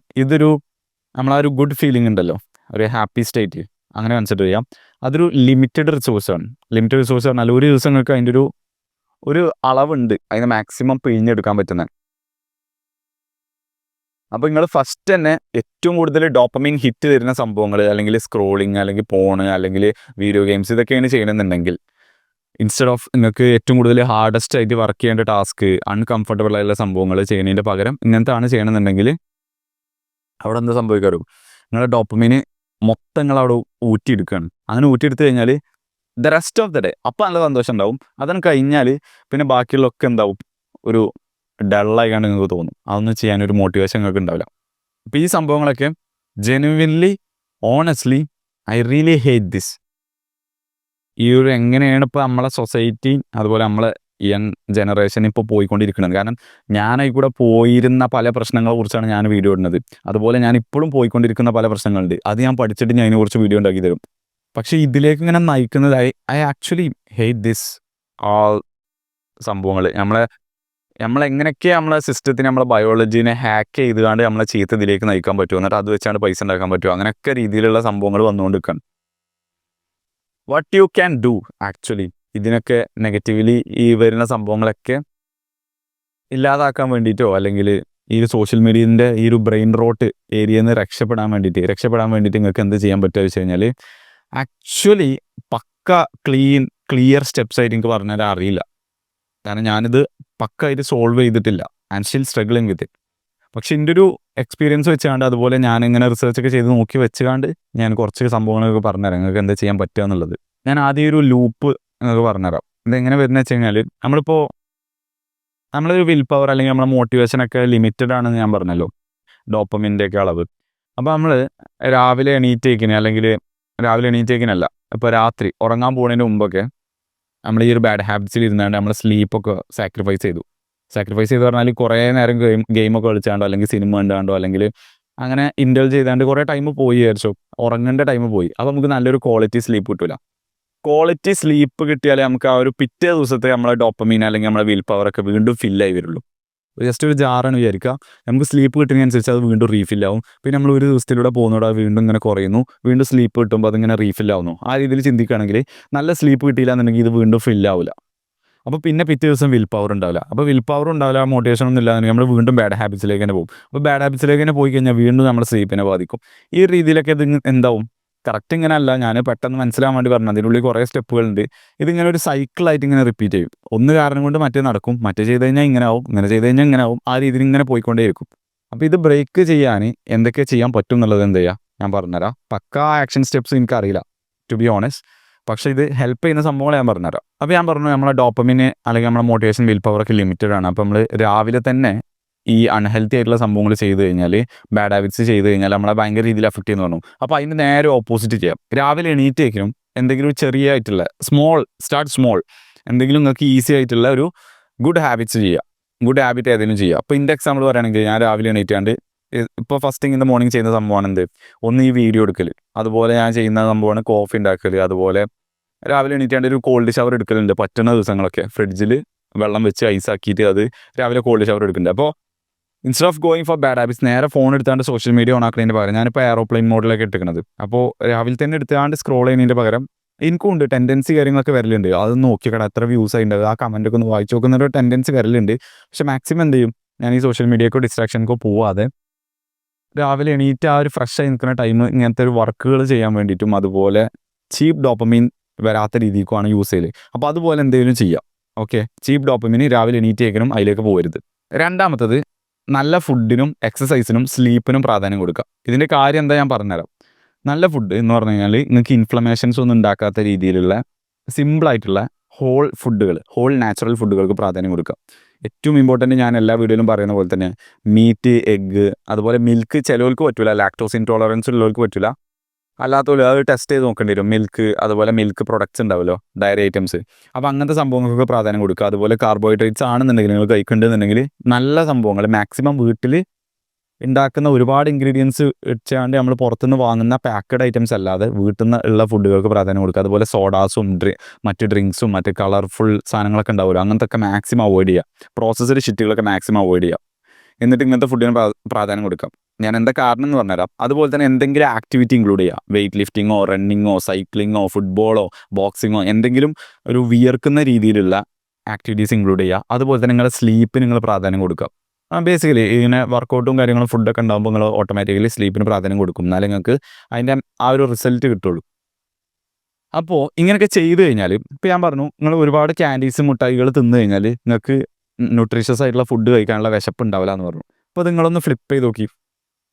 നമ്മളാ ഒരു ഗുഡ് ഫീലിംഗ് ഉണ്ടല്ലോ, ഒരു ഹാപ്പി സ്റ്റേറ്റ്, അങ്ങനെ കൺസിഡർ ചെയ്യാം. അതൊരു ലിമിറ്റഡ് റിസോഴ്സാണ്. ലിമിറ്റഡ് റിസോഴ്സ് പറഞ്ഞാൽ ഒരു ദിവസം നിങ്ങൾക്ക് അതിൻ്റെ ഒരു അളവുണ്ട്, അതിന് മാക്സിമം പിഴിഞ്ഞെടുക്കാൻ പറ്റുന്നത്. അപ്പോൾ നിങ്ങൾ ഫസ്റ്റ് തന്നെ ഏറ്റവും കൂടുതൽ ഡോപ്പമീൻ ഹിറ്റ് തരുന്ന സംഭവങ്ങൾ, അല്ലെങ്കിൽ സ്ക്രോളിങ്, അല്ലെങ്കിൽ പോണ്, അല്ലെങ്കിൽ വീഡിയോ ഗെയിംസ്, ഇതൊക്കെയാണ് ചെയ്യണമെന്നുണ്ടെങ്കിൽ ഇൻസ്റ്റെഡ് ഓഫ് നിങ്ങൾക്ക് ഏറ്റവും കൂടുതൽ ഹാർഡസ്റ്റ് ആയിട്ട് വർക്ക് ചെയ്യേണ്ട ടാസ്ക്, അൺകംഫർട്ടബിൾ ആയിട്ടുള്ള സംഭവങ്ങൾ ചെയ്യുന്നതിൻ്റെ പകരം ഇങ്ങനത്തെ ആണ് ചെയ്യണമെന്നുണ്ടെങ്കിൽ അവിടെ എന്താ സംഭവിക്കാറ്, നിങ്ങളുടെ ഡോപ്പമീന് മൊത്തം നിങ്ങളവിടെ ഊറ്റിയെടുക്കുകയാണ്. അങ്ങനെ ഊറ്റിയെടുത്ത് കഴിഞ്ഞാൽ the rest of the day അപ്പോൾ നല്ല സന്തോഷം ഉണ്ടാവും. അതാണ് കഴിഞ്ഞാൽ പിന്നെ ബാക്കിയുള്ളതൊക്കെ എന്താവും, ഒരു ഡള്ളായിക്കാണ്ട് നിങ്ങൾക്ക് തോന്നും. അതൊന്നും ചെയ്യാനൊരു മോട്ടിവേഷൻ നിങ്ങൾക്ക് ഉണ്ടാവില്ല. അപ്പോൾ ഈ സംഭവങ്ങളൊക്കെ genuinely, honestly, I really hate this. ഈ ഒരു എങ്ങനെയാണ് ഇപ്പോൾ നമ്മളെ സൊസൈറ്റി, അതുപോലെ നമ്മളെ യങ് ജനറേഷൻ ഇപ്പോൾ പോയിക്കൊണ്ടിരിക്കുന്നത്. കാരണം ഞാനായി കൂടെ പോയിരുന്ന പല പ്രശ്നങ്ങളെ കുറിച്ചാണ് ഞാൻ വീഡിയോ ഇടുന്നത്. അതുപോലെ ഞാൻ ഇപ്പോഴും പോയിക്കൊണ്ടിരിക്കുന്ന പല പ്രശ്നങ്ങളുണ്ട്. അത് ഞാൻ പഠിച്ചിട്ട് ഞാൻ അതിനെക്കുറിച്ച് വീഡിയോ ഉണ്ടാക്കി തരും. പക്ഷേ ഇതിലേക്ക് ഇങ്ങനെ നയിക്കുന്നത് ഐ ആക്ച്വലി ഹേറ്റ് ദിസ് ആൾ സംഭവങ്ങൾ. നമ്മളെങ്ങനെയൊക്കെ നമ്മളെ സിസ്റ്റത്തിന്, നമ്മളെ ബയോളജീനെ ഹാക്ക് ചെയ്തുകൊണ്ട് നമ്മളെ ചീത്ത ഇതിലേക്ക് നയിക്കാൻ പറ്റുമോ, എന്നിട്ട് അത് വെച്ചാണ്ട് പൈസ ഉണ്ടാക്കാൻ പറ്റുമോ, അങ്ങനെയൊക്കെ രീതിയിലുള്ള സംഭവങ്ങൾ വന്നുകൊണ്ടിരിക്കുകയാണ്. What you can do actually ഇതിനൊക്കെ നെഗറ്റീവ്ലി ഈ വരുന്ന സംഭവങ്ങളൊക്കെ ഇല്ലാതാക്കാൻ വേണ്ടിയിട്ടോ, അല്ലെങ്കിൽ ഈ ഒരു സോഷ്യൽ മീഡിയൻ്റെ ഈ ഒരു ബ്രെയിൻ റോട്ട് ഏരിയയിൽ നിന്ന് രക്ഷപ്പെടാൻ വേണ്ടിയിട്ട് നിങ്ങൾക്ക് എന്ത് ചെയ്യാൻ പറ്റുക വെച്ച് കഴിഞ്ഞാൽ, ആക്ച്വലി പക്ക ക്ലിയർ സ്റ്റെപ്സ് ആയിട്ട് എനിക്ക് പറഞ്ഞാൽ അറിയില്ല. കാരണം ഞാനിത് പക്കായിട്ട് സോൾവ് ചെയ്തിട്ടില്ല. I am still struggling with it. പക്ഷെ എൻ്റെ ഒരു എക്സ്പീരിയൻസ് വെച്ചുകൊണ്ട്, അതുപോലെ ഞാനിങ്ങനെ റിസർച്ചൊക്കെ ചെയ്ത് നോക്കി വെച്ചുകൊണ്ട് ഞാൻ കുറച്ച് സംഭവങ്ങളൊക്കെ പറഞ്ഞുതരാം നിങ്ങൾക്ക് എന്താ ചെയ്യാൻ പറ്റുക എന്നുള്ളത്. ഞാൻ ആദ്യം ഒരു ലൂപ്പ് നിങ്ങൾക്ക് പറഞ്ഞുതരാം. ഇതെങ്ങനെ വരുന്നത് വെച്ച് കഴിഞ്ഞാൽ, നമ്മളൊരു വിൽ പവർ അല്ലെങ്കിൽ നമ്മളെ മോട്ടിവേഷനൊക്കെ ലിമിറ്റഡ് ആണെന്ന് ഞാൻ പറഞ്ഞല്ലോ, ഡോപ്പമിൻ്റെയൊക്കെ അളവ്. അപ്പോൾ നമ്മൾ രാവിലെ എണീറ്റേക്കിനല്ല, ഇപ്പോൾ രാത്രി ഉറങ്ങാൻ പോകുന്നതിന് മുമ്പൊക്കെ നമ്മൾ ഈ ഒരു ബാഡ് ഹാബിറ്റ്സിൽ ഇരുന്നാണ്ട് നമ്മൾ സ്ലീപ്പൊക്കെ സാക്രിഫൈസ് ചെയ്ത് പറഞ്ഞാൽ കുറേ നേരം ഗെയിമൊക്കെ കളിച്ചാണ്ടോ, അല്ലെങ്കിൽ സിനിമ കണ്ടാണ്ടോ, അല്ലെങ്കിൽ അങ്ങനെ ഇൻഡൽജ് ചെയ്താണ്ട് കുറേ ടൈം പോയി വിചാരിച്ചോ, ഉറങ്ങേണ്ട ടൈം പോയി. അപ്പോൾ നമുക്ക് നല്ലൊരു ക്വാളിറ്റി സ്ലീപ്പ് കിട്ടില്ല. ക്വാളിറ്റി സ്ലീപ്പ് കിട്ടിയാലേ നമുക്ക് ആ ഒരു പിറ്റേ ദിവസത്തെ നമ്മളെ ഡോപ്പമീൻ അല്ലെങ്കിൽ നമ്മളെ വിൽ പവറൊക്കെ വീണ്ടും ഫില്ലായി വരുള്ളൂ. ജസ്റ്റ് ഒരു ജാറാണ് വിചാരിക്കുക, നമുക്ക് സ്ലീപ്പ് കിട്ടുന്നതിനനുസരിച്ച് അത് വീണ്ടും റീഫില്ലാവും. പിന്നെ നമ്മൾ ഒരു ദിവസത്തിലൂടെ പോകുന്നതോടെ വീണ്ടും ഇങ്ങനെ കുറയുന്നു, വീണ്ടും സ്ലീപ്പ് കിട്ടുമ്പോൾ അതിങ്ങനെ റീഫില്ലാവുന്നു. ആ രീതിയിൽ ചിന്തിക്കുകയാണെങ്കിൽ നല്ല സ്ലീപ്പ് കിട്ടിയില്ല എന്നുണ്ടെങ്കിൽ ഇത് വീണ്ടും ഫില്ലാവില്ല. അപ്പോൾ പിന്നെ പിറ്റേ ദിവസം വിൽ പവർ ഉണ്ടാവില്ല. അപ്പോൾ വിൽ പവർ ഉണ്ടാവില്ല, മോട്ടിവേഷൻ ഒന്നും ഇല്ലാതെ നമ്മൾ വീണ്ടും ബാഡ് ഹാബിറ്റ്സിലേക്ക് തന്നെ പോകും. അപ്പോൾ ബാഡ് ഹാബിറ്റ്സിലേക്ക് തന്നെ പോയി കഴിഞ്ഞാൽ വീണ്ടും നമ്മുടെ സ്ലീപ്പിനെ ബാധിക്കും. ഈ രീതിയിലൊക്കെ ഇത് എന്താവും, കറക്റ്റ് ഇങ്ങനെയല്ല, ഞാൻ പെട്ടെന്ന് മനസ്സിലാൻ വേണ്ടി പറഞ്ഞു. അതിനുള്ളിൽ കുറേ സ്റ്റെപ്പുകളുണ്ട്. ഇതിങ്ങനെ ഒരു സൈക്കിളായിട്ട് ഇങ്ങനെ റിപ്പീറ്റ് ചെയ്യും. ഒന്ന് കാരണം കൊണ്ട് മറ്റേ നടക്കും, മറ്റേ ചെയ്ത് കഴിഞ്ഞാൽ ഇങ്ങനെ ആവും, ഇങ്ങനെ ചെയ്ത് കഴിഞ്ഞാൽ ഇങ്ങനെ ആവും. ആ രീതിയിൽ ഇങ്ങനെ പോയിക്കൊണ്ടേയിരിക്കും. അപ്പോൾ ഇത് ബ്രേക്ക് ചെയ്യാൻ എന്തൊക്കെ ചെയ്യാൻ പറ്റും എന്നുള്ളത് എന്ത് ചെയ്യുക, ഞാൻ പറഞ്ഞുതരാം. പക്കാ ആക്ഷൻ സ്റ്റെപ്സ് എനിക്കറിയില്ല, ടു ബി ഓണസ്റ്റ്. പക്ഷേ ഇത് ഹെൽപ്പ് ചെയ്യുന്ന സംഭവങ്ങൾ ഞാൻ പറഞ്ഞുതരാം. അപ്പോൾ ഞാൻ പറഞ്ഞു, നമ്മളെ ഡോപ്പമിന് അല്ലെങ്കിൽ നമ്മുടെ മോട്ടിവേഷൻ വിൽ പവറൊക്കെ ലിമിറ്റഡ് ആണ്. അപ്പോൾ നമ്മൾ രാവിലെ തന്നെ ഈ അൺഹെൽത്തി ആയിട്ടുള്ള സംഭവങ്ങൾ ചെയ്ത് കഴിഞ്ഞാൽ, ബാഡ് ഹാബിറ്റ്സ് ചെയ്ത് കഴിഞ്ഞാൽ നമ്മളെ ഭയങ്കര രീതിയിൽ അഫക്റ്റ് ചെയ്യുന്നു പറഞ്ഞു. അപ്പോൾ അതിന് നേരെ ഓപ്പോസിറ്റ് ചെയ്യാം. രാവിലെ എണീറ്റേക്കും എന്തെങ്കിലും ചെറിയ ആയിട്ടുള്ള സ്റ്റാർട്ട് സ്മോൾ, എന്തെങ്കിലും നിങ്ങൾക്ക് ഈസി ആയിട്ടുള്ള ഒരു ഗുഡ് ഹാബിറ്റ്സ് ചെയ്യുക. ഗുഡ് ഹാബിറ്റ് ഏതെങ്കിലും ചെയ്യുക. അപ്പോൾ ഇതിൻ്റെ എക്സാമ്പിൾ പറയുകയാണെങ്കിൽ, ഞാൻ രാവിലെ എണീറ്റാണ്ട് ഇപ്പോൾ first thing in the morning ചെയ്യുന്ന സംഭവമാണ് എന്ത്, ഒന്ന് ഈ വീഡിയോ എടുക്കൽ. അതുപോലെ ഞാൻ ചെയ്യുന്ന സംഭവമാണ് കോഫി ഉണ്ടാക്കൽ. അതുപോലെ രാവിലെ എണീറ്റാണ്ട് ഒരു കോൾഡ് ഷവർ എടുക്കലുണ്ട് പറ്റുന്ന ദിവസങ്ങളൊക്കെ. ഫ്രിഡ്ജിൽ വെള്ളം വെച്ച് ഐസാക്കിയിട്ട് അത് രാവിലെ കോൾഡ് ഷവർ എടുക്കുന്നുണ്ട്. അപ്പോൾ instead of going for bad habits, നേരെ ഫോൺ എടുത്താണ്ട് സോഷ്യൽ മീഡിയ ഓൺ ആക്കുന്നതിൻ്റെ പകരം, ഞാനിപ്പോൾ എയറോപ്ലെയിൻ മോഡിലൊക്കെ എടുക്കുന്നത്. അപ്പോൾ രാവിലെ തന്നെ എടുത്താണ്ട് സ്ക്രോൾ ചെയ്യുന്നതിൻ്റെ പകരം, എനിക്കും ഉണ്ട് ടെൻഡൻസി കാര്യങ്ങളൊക്കെ വരലുണ്ട്. അത് നോക്കിക്കട എത്ര വ്യൂസ് ആയിട്ടുണ്ട്, ആ കമൻറ്റൊക്കെ ഒന്ന് വായിച്ച് നോക്കുന്നൊരു ടെൻഡൻസി വരലുണ്ട്. പക്ഷെ മാക്സിമം എന്ത് ചെയ്യും, ഞാൻ ഈ സോഷ്യൽ മീഡിയക്കോ ഡിസ്ട്രാക്ഷനൊക്കെ പോവാതെ രാവിലെ എണീറ്റ് ആ ഒരു ഫ്രഷ് ആയി നിൽക്കുന്ന ടൈം ഇങ്ങനത്തെ ഒരു വർക്കുകൾ ചെയ്യാൻ വേണ്ടിയിട്ടും, അതുപോലെ ചീപ്പ് ഡോപ്പമീൻ വരാത്ത രീതിക്കുമാണ് യൂസ് ചെയ്യൽ. അപ്പോൾ അതുപോലെ എന്തെങ്കിലും ചെയ്യാം. ഓക്കെ, ചീപ്പ് ഡോപ്പമീൻ രാവിലെ എണീറ്റേക്കനും അതിലേക്ക് പോകരുത്. രണ്ടാമത്തത്, നല്ല ഫുഡിനും എക്സസൈസിനും സ്ലീപ്പിനും പ്രാധാന്യം കൊടുക്കുക. ഇതിൻ്റെ കാര്യം എന്താ ഞാൻ പറഞ്ഞുതരാം. നല്ല ഫുഡ് എന്ന് പറഞ്ഞു കഴിഞ്ഞാൽ നിങ്ങൾക്ക് ഇൻഫ്ലമേഷൻസ് ഒന്നും ഉണ്ടാക്കാത്ത രീതിയിലുള്ള സിമ്പിളായിട്ടുള്ള ഹോൾ നാച്ചുറൽ ഫുഡുകൾക്ക് പ്രാധാന്യം കൊടുക്കുക. ഏറ്റവും ഇമ്പോർട്ടൻറ്റ്, ഞാൻ എല്ലാ വീഡിയോയിലും പറയുന്ന പോലെ തന്നെ, മീറ്റ്, എഗ്ഗ്, അതുപോലെ മിൽക്ക് ചിലവർക്ക് പറ്റില്ല, ലാക്ടോസ് ഇൻടോളറൻസ് ഉള്ളവർക്ക് പറ്റില്ല. അല്ലാത്തവർ അത് ടെസ്റ്റ് ചെയ്ത് നോക്കേണ്ടി വരും. മിൽക്ക്, അതുപോലെ മിൽക്ക് പ്രൊഡക്ട്സ് ഉണ്ടാവുമല്ലോ, ഡയറി ഐറ്റംസ്. അപ്പോൾ അങ്ങനത്തെ സംഭവങ്ങൾക്ക് പ്രാധാന്യം കൊടുക്കുക. അതുപോലെ കാർബോഹൈഡ്രേറ്റ്സ് ആണെന്നുണ്ടെങ്കിൽ നിങ്ങൾ കഴിക്കുന്നുണ്ടെന്നുണ്ടെങ്കിൽ നല്ല സംഭവങ്ങൾ മാക്സിമം വീട്ടിൽ ഉണ്ടാക്കുന്ന ഒരുപാട് ഇൻഗ്രീഡിയൻസ് വെച്ചാണ്ട് നമ്മൾ പുറത്തുനിന്ന് വാങ്ങുന്ന പാക്കഡ് ഐറ്റംസ് അല്ലാതെ വീട്ടിൽ നിന്ന് ഉള്ള ഫുഡുകൾക്ക് പ്രാധാന്യം കൊടുക്കുക. അതുപോലെ സോഡാസും മറ്റ് ഡ്രിങ്ക്സും മറ്റ് കളർഫുൾ സാധനങ്ങളൊക്കെ ഉണ്ടാവുമല്ലോ, അങ്ങനത്തെ ഒക്കെ മാക്സിമം അവോയ്ഡ് ചെയ്യുക. പ്രോസസ്ഡ് ഷിറ്റുകളൊക്കെ മാക്സിമം അവോയ്ഡ് ചെയ്യുക. എന്നിട്ട് ഇങ്ങനത്തെ ഫുഡിന് പ്രാധാന്യം കൊടുക്കാം. ഞാൻ എന്താ കാരണം എന്ന് പറഞ്ഞുതരാം. അതുപോലെ തന്നെ എന്തെങ്കിലും ആക്ടിവിറ്റി ഇൻക്ലൂഡ് ചെയ്യുക. വെയിറ്റ് ലിഫ്റ്റിങ്ങോ, റണ്ണിങ്ങോ, സൈക്ലിങ്ങോ, ഫുട്ബോളോ, ബോക്സിങ്ങോ, എന്തെങ്കിലും ഒരു വിയർക്കുന്ന രീതിയിലുള്ള ആക്ടിവിറ്റീസ് ഇൻക്ലൂഡ് ചെയ്യുക. അതുപോലെ തന്നെ നിങ്ങളുടെ സ്ലീപ്പിന് നിങ്ങൾ പ്രാധാന്യം കൊടുക്കുക. ബേസിക്കലി ഇങ്ങനെ വർക്കൗട്ടും കാര്യങ്ങളും ഫുഡൊക്കെ ഉണ്ടാകുമ്പോൾ നിങ്ങൾ ഓട്ടോമാറ്റിക്കലി സ്ലീപ്പിന് പ്രാധാന്യം കൊടുക്കും. എന്നാലും നിങ്ങൾക്ക് അതിൻ്റെ ആ ഒരു റിസൾട്ട് കിട്ടുള്ളൂ. അപ്പോൾ ഇങ്ങനെയൊക്കെ ചെയ്ത് കഴിഞ്ഞാൽ, ഇപ്പോൾ ഞാൻ പറഞ്ഞു, നിങ്ങൾ ഒരുപാട് ക്യാൻഡീസ്, മുട്ടായികൾ തിന്നു കഴിഞ്ഞാൽ നിങ്ങൾക്ക് ന്യൂട്രീഷ്യസ് ആയിട്ടുള്ള ഫുഡ് കഴിക്കാനുള്ള വിശപ്പ് ഉണ്ടാവില്ല എന്ന് പറഞ്ഞു. അപ്പോൾ നിങ്ങളൊന്ന് ഫ്ലിപ്പ് ചെയ്ത് നോക്കി.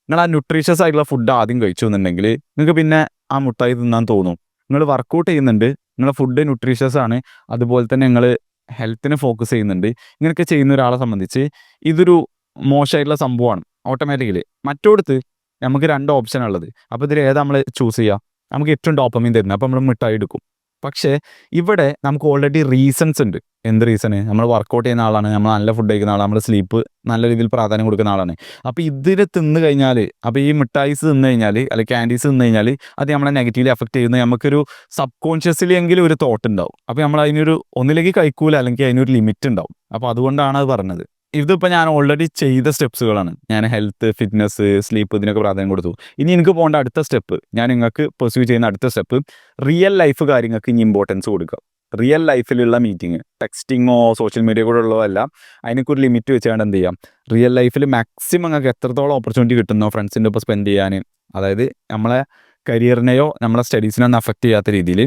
നിങ്ങൾ ആ ന്യൂട്രീഷ്യസ് ആയിട്ടുള്ള ഫുഡ് ആദ്യം കഴിച്ചു എന്നുണ്ടെങ്കിൽ നിങ്ങൾക്ക് പിന്നെ ആ മുട്ടായി തിന്നാൻ തോന്നും. നിങ്ങൾ വർക്കൗട്ട് ചെയ്യുന്നുണ്ട്, നിങ്ങളുടെ ഫുഡ് ന്യൂട്രീഷ്യസ് ആണ്, അതുപോലെ തന്നെ നിങ്ങൾ ഹെൽത്തിനെ ഫോക്കസ് ചെയ്യുന്നുണ്ട്. ഇങ്ങനെയൊക്കെ ചെയ്യുന്ന ഒരാളെ സംബന്ധിച്ച് ഇതൊരു മോശമായിട്ടുള്ള സംഭവമാണ് ഓട്ടോമാറ്റിക്കലി. മറ്റോടത്ത് നമുക്ക് 2 ഓപ്ഷനാണുള്ളത്. അപ്പോൾ ഇതിൽ ഏതാ നമ്മൾ ചൂസ് ചെയ്യുക? നമുക്ക് ഏറ്റവും ഡോപ്പമീൻ തരുന്നത്, അപ്പോൾ നമ്മൾ മിഠായി എടുക്കും. പക്ഷേ ഇവിടെ നമുക്ക് ഓൾറെഡി റീസൺസ് ഉണ്ട്. എന്ത് റീസണ്? നമ്മൾ വർക്കൗട്ട് ചെയ്യുന്ന ആളാണ്, നമ്മൾ നല്ല ഫുഡ് കഴിക്കുന്ന ആളാണ്, നമ്മൾ സ്ലീപ്പ് നല്ല രീതിയിൽ പ്രാധാന്യം കൊടുക്കുന്ന ആളാണ്. അപ്പോൾ ഇതിൽ തിന്നു കഴിഞ്ഞാൽ, അപ്പോൾ ഈ മിഠായിസ് തിന്നു കഴിഞ്ഞാൽ അല്ലെങ്കിൽ ക്യാൻഡീസ് തിന്നു കഴിഞ്ഞാൽ അത് നമ്മളെ നെഗറ്റീവ്ലി അഫക്റ്റ് ചെയ്യുന്ന നമുക്കൊരു സബ് കോൺഷ്യസ്ലി എങ്കിലും ഒരു തോട്ട് ഉണ്ടാവും. അപ്പോൾ നമ്മൾ അതിനൊരു ഒന്നിലേക്ക് കഴിക്കൂല, അല്ലെങ്കിൽ അതിനൊരു ലിമിറ്റ് ഉണ്ടാവും. അപ്പോൾ അതുകൊണ്ടാണ് അത് പറഞ്ഞത്. ഇതിപ്പോൾ ഞാൻ ഓൾറെഡി ചെയ്ത സ്റ്റെപ്സുകളാണ്. ഞാൻ ഹെൽത്ത്, ഫിറ്റ്നസ്, സ്ലീപ്പ് ഇതിനൊക്കെ പ്രാധാന്യം കൊടുത്തു. ഇനി എനിക്ക് പോകേണ്ട അടുത്ത സ്റ്റെപ്പ്, ഞാൻ നിങ്ങൾക്ക് പെർസ്യൂ ചെയ്യുന്ന അടുത്ത സ്റ്റെപ്പ്, റിയൽ ലൈഫ് കാര്യങ്ങൾക്ക് ഇനി ഇമ്പോർട്ടൻസ് കൊടുക്കുക. റിയൽ ലൈഫിലുള്ള മീറ്റിംഗ്, ടെക്സ്റ്റിങ്ങോ സോഷ്യൽ മീഡിയ കൂടെ ഉള്ളതല്ല. അതിനൊക്കെ ഒരു ലിമിറ്റ് വെച്ചുകൊണ്ട് എന്ത് ചെയ്യാം, റിയൽ ലൈഫിൽ മാക്സിമം നിങ്ങൾക്ക് എത്രത്തോളം ഓപ്പർച്യൂണിറ്റി കിട്ടുന്നോ ഫ്രണ്ട്സിൻ്റെ ഒപ്പം സ്പെൻഡ് ചെയ്യാൻ, അതായത് നമ്മളെ കരിയറിനെയോ നമ്മളെ സ്റ്റഡീസിനോ ഒന്നും അഫക്റ്റ് ചെയ്യാത്ത രീതിയിൽ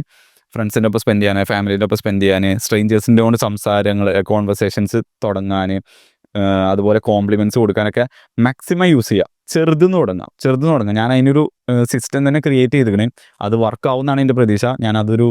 ഫ്രണ്ട്സിൻ്റെ ഒപ്പം സ്പെൻഡ് ചെയ്യാൻ, ഫാമിലിൻ്റെ ഒപ്പം സ്പെൻഡ് ചെയ്യാൻ, സ്ട്രേഞ്ചേഴ്സിൻ്റെ കൊണ്ട് സംസാരങ്ങൾ, കോൺവെർസേഷൻസ് തുടങ്ങാൻ, അതുപോലെ കോംപ്ലിമെൻറ്റ്സ് കൊടുക്കാനൊക്കെ മാക്സിമം യൂസ് ചെയ്യുക. ചെറുതെന്ന് തുടങ്ങാം. ഞാൻ അതിനൊരു സിസ്റ്റം തന്നെ ക്രിയേറ്റ് ചെയ്തിരിക്കണേ. അത് വർക്ക് ആവുമെന്നാണ് എൻ്റെ പ്രതീക്ഷ. ഞാൻ അതൊരു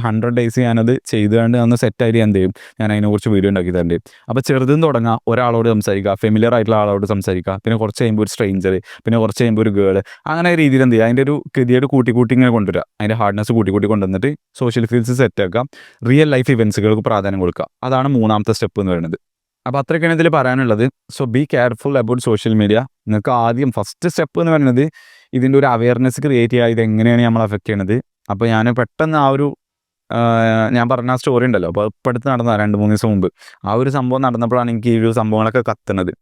100 days ഞാനത് ചെയ്തുകൊണ്ട് അന്ന് സെറ്റായിട്ട് എന്ത് ചെയ്യും, ഞാൻ അതിനെക്കുറിച്ച് വീഡിയോ ഉണ്ടാക്കി തരേണ്ടി. അപ്പോൾ ചെറുതെന്ന് തുടങ്ങാം. ഒരാളോട് സംസാരിക്കുക, ഫെമിലിയർ ആയിട്ടുള്ള ആളോട് സംസാരിക്കുക, പിന്നെ കുറച്ച് കഴിയുമ്പോൾ ഒരു സ്ട്രേഞ്ചർ, പിന്നെ കുറച്ച് കഴിയുമ്പോൾ ഒരു ഗേൾ, അങ്ങനെ രീതിയിൽ എന്ത് ചെയ്യുക, അതിൻ്റെ ഒരു കൃതിയായിട്ട് കൂട്ടി ഇങ്ങനെ കൊണ്ടുവരിക. അതിൻ്റെ ഹാർഡ്നെസ് കൂട്ടി കൊണ്ടുവന്നിട്ട് സോഷ്യൽ സ്കിൽസ് സെറ്റാക്കുക. റിയൽ ലൈഫ് ഇവൻസുകൾക്ക് പ്രാധാന്യം കൊടുക്കുക. അതാണ് 3ാമത്തെ സ്റ്റെപ്പ് എന്ന് പറയുന്നത്. അപ്പോൾ അത്രയ്ക്കാണ് ഇതിൽ പറയാനുള്ളത്. So be careful about social media. നിങ്ങൾക്ക് ആദ്യം ഫസ്റ്റ് സ്റ്റെപ്പ് എന്ന് പറയുന്നത് ഇതിൻ്റെ ഒരു അവയർനെസ് ക്രിയേറ്റ് ചെയ്യുക, ഇതെങ്ങനെയാണ് നമ്മൾ അഫക്റ്റ് ചെയ്യണത്. അപ്പോൾ ഞാൻ പെട്ടെന്ന് ആ ഒരു ഞാൻ പറഞ്ഞ ആ സ്റ്റോറി ഉണ്ടല്ലോ, അപ്പോൾ ഇപ്പോൾ അടുത്ത് നടന്ന 2-3 ദിവസം മുമ്പ് ആ ഒരു സംഭവം നടന്നപ്പോഴാണ് എനിക്ക് ഈ ഒരു സംഭവങ്ങളൊക്കെ കത്തുന്നത്.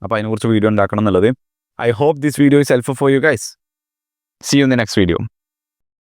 അപ്പോൾ അതിനെക്കുറിച്ച് വീഡിയോ ഉണ്ടാക്കണം എന്നുള്ളത്. I hope this video is helpful for you guys. See you in the next video.